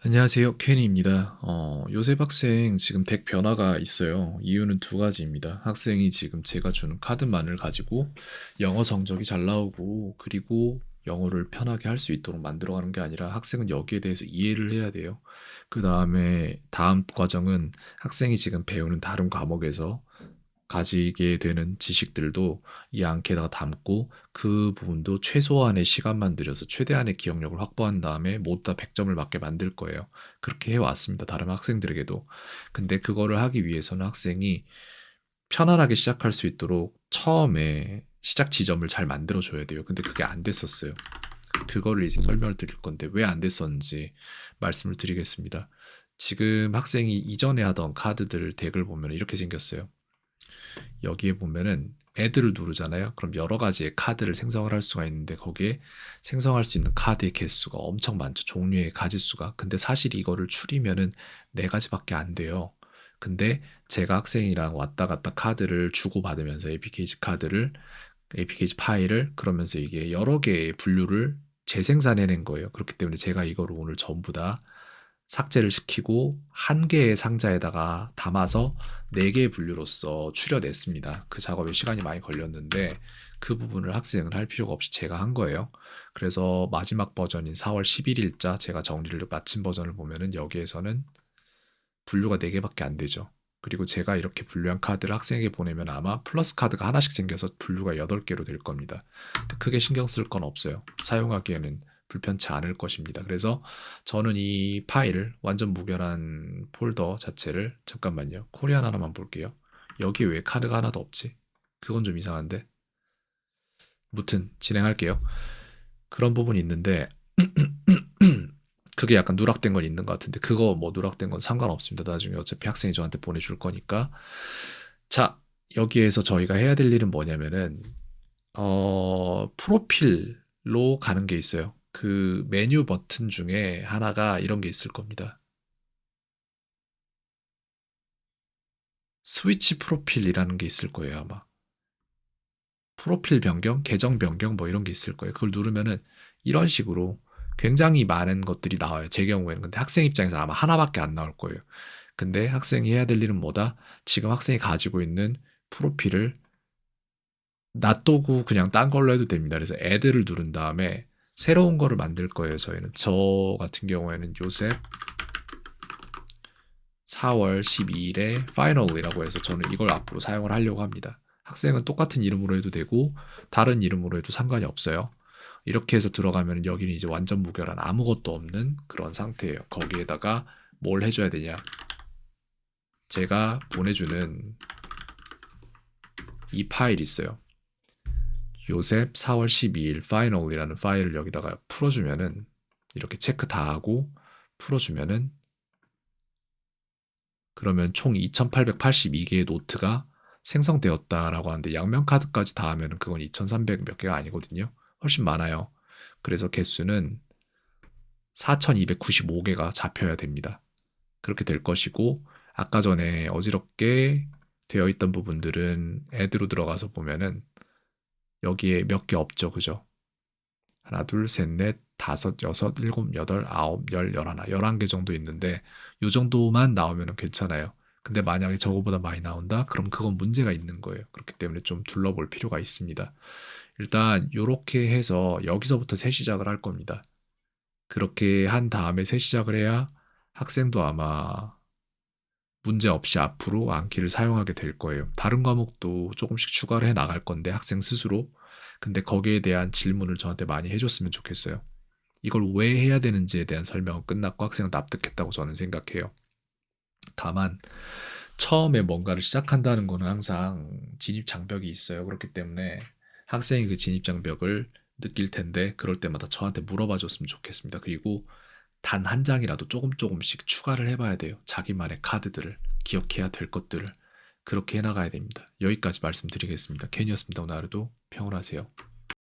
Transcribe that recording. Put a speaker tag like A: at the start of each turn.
A: 안녕하세요. 케니입니다. 요셉 학생 지금 덱 변화가 있어요. 이유는 두 가지입니다. 학생이 지금 제가 주는 카드만을 가지고 영어 성적이 잘 나오고 그리고 영어를 편하게 할 수 있도록 만들어가는 게 아니라 학생은 여기에 대해서 이해를 해야 돼요. 그 다음에 다음 과정은 학생이 지금 배우는 다른 과목에서 가지게 되는 지식들도 이 안케에다가 담고 그 부분도 최소한의 시간만 들여서 최대한의 기억력을 확보한 다음에 모두 다 100점을 맞게 만들 거예요. 그렇게 해왔습니다. 다른 학생들에게도. 근데 그거를 하기 위해서는 학생이 편안하게 시작할 수 있도록 처음에 시작 지점을 잘 만들어줘야 돼요. 근데 그게 안 됐었어요. 그거를 이제 설명을 드릴 건데 왜 안 됐었는지 말씀을 드리겠습니다. 지금 학생이 이전에 하던 카드들 덱을 보면 이렇게 생겼어요. 여기에 보면은 애들을 누르잖아요. 그럼 여러 가지의 카드를 생성을 할 수가 있는데 거기에 생성할 수 있는 카드의 개수가 엄청 많죠. 종류의 가지수가. 근데 사실 이거를 추리면은 네 가지밖에 안 돼요. 근데 제가 학생이랑 왔다 갔다 카드를 주고받으면서 APKG 카드를 APKG 파일을 그러면서 이게 여러 개의 분류를 재생산해낸 거예요. 그렇기 때문에 제가 이거를 오늘 전부 다 삭제를 시키고 한 개의 상자에다가 담아서 네 개의 분류로서 추려냈습니다. 그 작업에 시간이 많이 걸렸는데 그 부분을 학생은 할 필요가 없이 제가 한 거예요. 그래서 마지막 버전인 4월 11일자 제가 정리를 마친 버전을 보면은 여기에서는 분류가 4개밖에 안 되죠. 그리고 제가 이렇게 분류한 카드를 학생에게 보내면 아마 플러스 카드가 하나씩 생겨서 분류가 8개로 될 겁니다. 크게 신경 쓸 건 없어요. 사용하기에는 불편치 않을 것입니다. 그래서 저는 이 파일을 완전 무결한 폴더 자체를 잠깐만요. 코리안 하나만 볼게요. 여기에 왜 카드가 하나도 없지? 그건 좀 이상한데. 무튼 진행할게요. 그런 부분이 있는데 그게 약간 누락된 건 있는 것 같은데 그거 뭐 누락된 건 상관없습니다. 나중에 어차피 학생이 저한테 보내줄 거니까. 자, 여기에서 저희가 해야 될 일은 뭐냐면은 프로필로 가는 게 있어요. 그 메뉴 버튼 중에 하나가 이런 게 있을 겁니다. 스위치 프로필이라는 게 있을 거예요, 아마. 프로필 변경, 계정 변경 뭐 이런 게 있을 거예요. 그걸 누르면은 이런 식으로 굉장히 많은 것들이 나와요. 제 경우에는. 근데 학생 입장에서 아마 하나밖에 안 나올 거예요. 근데 학생이 해야 될 일은 뭐다? 지금 학생이 가지고 있는 프로필을 놔두고 그냥 딴 걸로 해도 됩니다. 그래서 애들을 누른 다음에 새로운 거를 만들 거예요. 저희는. 저 같은 경우에는 요셉 4월 12일에 파이널이라고 해서 저는 이걸 앞으로 사용을 하려고 합니다. 학생은 똑같은 이름으로 해도 되고 다른 이름으로 해도 상관이 없어요. 이렇게 해서 들어가면 여기는 이제 완전 무결한 아무것도 없는 그런 상태예요. 거기에다가 뭘 해줘야 되냐? 제가 보내주는 이 파일 있어요. 요셉 4월 12일 파이널이라는 파일을 여기다가 풀어주면은 이렇게 체크 다 하고 풀어주면은 그러면 총 2882개의 노트가 생성되었다라고 하는데 양면 카드까지 다 하면은 그건 2300 몇 개가 아니거든요. 훨씬 많아요. 그래서 개수는 4295개가 잡혀야 됩니다. 그렇게 될 것이고 아까 전에 어지럽게 되어 있던 부분들은 애드로 들어가서 보면은 여기에 몇 개 없죠. 그죠? 하나, 둘, 셋, 넷, 다섯, 여섯, 일곱, 여덟, 아홉, 열, 열하나, 11개 정도 있는데 요 정도만 나오면 괜찮아요. 근데 만약에 저거보다 많이 나온다? 그럼 그건 문제가 있는 거예요. 그렇기 때문에 좀 둘러볼 필요가 있습니다. 일단 요렇게 해서 여기서부터 새 시작을 할 겁니다. 그렇게 한 다음에 새 시작을 해야 학생도 아마 문제 없이 앞으로 암기를 사용하게 될 거예요. 다른 과목도 조금씩 추가를 해 나갈 건데 학생 스스로. 근데 거기에 대한 질문을 저한테 많이 해줬으면 좋겠어요. 이걸 왜 해야 되는지에 대한 설명은 끝났고 학생은 납득했다고 저는 생각해요. 다만 처음에 뭔가를 시작한다는 거는 항상 진입 장벽이 있어요. 그렇기 때문에 학생이 그 진입 장벽을 느낄 텐데 그럴 때마다 저한테 물어봐 줬으면 좋겠습니다. 그리고 단 한 장이라도 조금씩 추가를 해봐야 돼요. 자기만의 카드들을 기억해야 될 것들을 그렇게 해나가야 됩니다. 여기까지 말씀드리겠습니다. 캔이었습니다. 오늘 하루도 평온하세요.